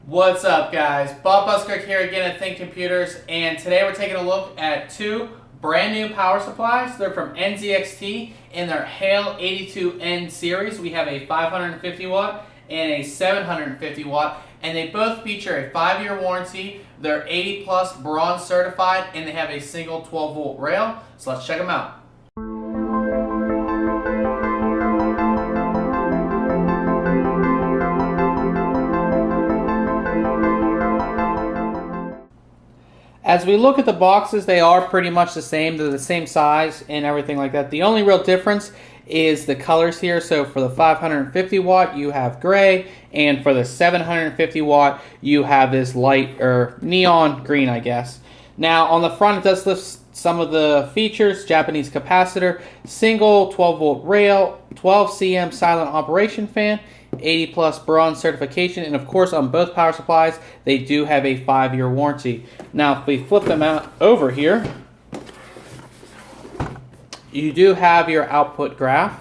What's up, guys? Bob Buskirk here again at ThinkComputers, and today we're taking a look at two brand new power supplies. They're from NZXT in their HALE82N series. We have a 550 watt and a 750 watt, and they both feature a 5-year warranty. They're 80 plus bronze certified, and they have a single 12 volt rail. So let's check them out. As we look at the boxes, they are pretty much the same. They're the same size and everything like that. The only real difference is the colors here. So for the 550 watt, you have gray, and for the 750 watt, you have this light or neon green, I guess. Now on the front, it does list some of the features: Japanese capacitor, single 12 volt rail, 12 cm silent operation fan, 80 plus bronze certification, and of course on both power supplies they do have a 5-year warranty. Now if we flip them out over here, you do have your output graph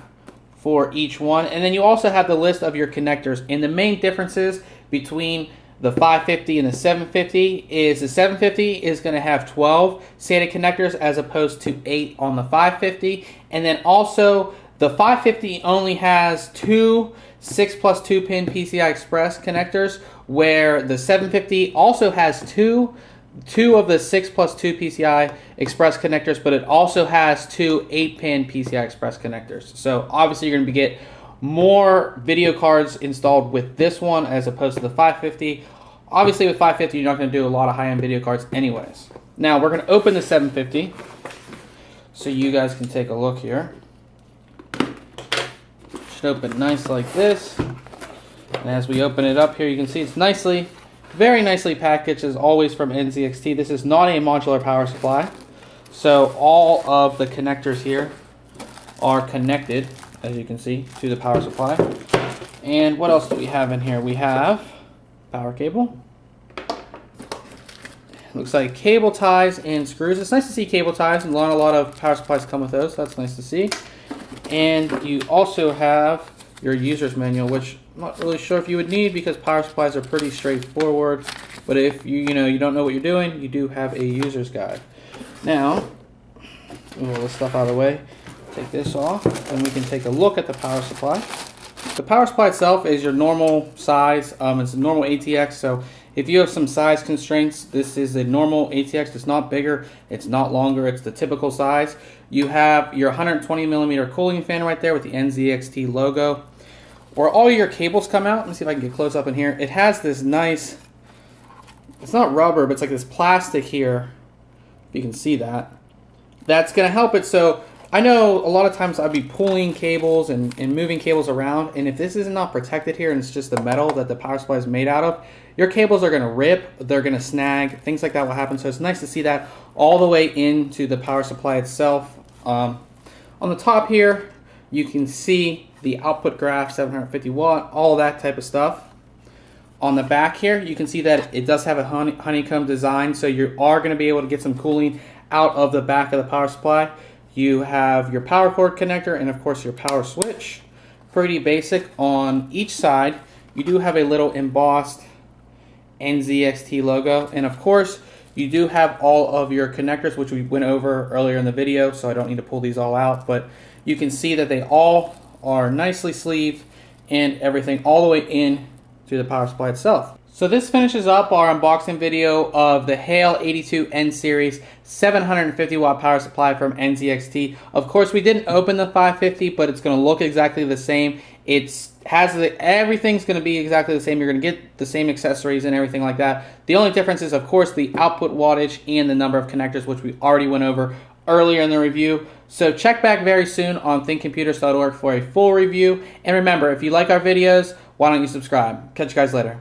for each one, and then you also have the list of your connectors. And the main differences between the 550 and the 750 is the 750 is going to have 12 SATA connectors as opposed to 8 on the 550, and then also the 550 only has two 6+2 pin PCI Express connectors, where the 750 also has two of the 6+2 PCI Express connectors, but it also has two 8-pin PCI Express connectors. So obviously you're going to get more video cards installed with this one as opposed to the 550. Obviously with 550 you're not going to do a lot of high-end video cards anyways. Now we're going to open the 750 so you guys can take a look here. Open nice like this, and as we open it up here, you can see it's very nicely packaged, as always from NZXT. This is not a modular power supply, so all of the connectors here are connected, as you can see, to the power supply. And what else do we have in here? We have power cable. Looks like cable ties and screws. It's nice to see cable ties, and not a lot of power supplies come with those, so that's nice to see. And you also have your user's manual, which I'm not really sure if you would need because power supplies are pretty straightforward. But if you don't know what you're doing, you do have a user's guide. Now, move all this stuff out of the way. Take this off, and we can take a look at the power supply. The power supply itself is your normal size. It's a normal ATX, so if you have some size constraints, this is a normal ATX. It's not bigger, it's not longer, it's the typical size. You have your 120mm cooling fan right there with the NZXT logo. Where all your cables come out, let me see if I can get close up in here. It has this nice, it's not rubber, but it's like this plastic here, if you can see that. That's going to help it. So I know a lot of times I'd be pulling cables and moving cables around, and if this is not protected here and it's just the metal that the power supply is made out of, your cables are going to rip, they're going to snag, things like that will happen. So it's nice to see that all the way into the power supply itself. On the top here, you can see the output graph, 750 watt, all that type of stuff. On the back here, you can see that it does have a honeycomb design, so you are going to be able to get some cooling out of the back of the power supply. You have your power cord connector and of course your power switch. Pretty basic. On each side, you do have a little embossed NZXT logo, and of course you do have all of your connectors, which we went over earlier in the video, so I don't need to pull these all out, but you can see that they all are nicely sleeved and everything all the way in to the power supply itself. So this finishes up our unboxing video of the HALE82N series 750 watt power supply from NZXT. Of course we didn't open the 550, but it's going to look exactly the same. Everything's going to be exactly the same. You're going to get the same accessories and everything like that. The only difference is of course the output wattage and the number of connectors, which we already went over earlier in the review. So check back very soon on thinkcomputers.org for a full review. And remember, if you like our videos, why don't you subscribe? Catch you guys later.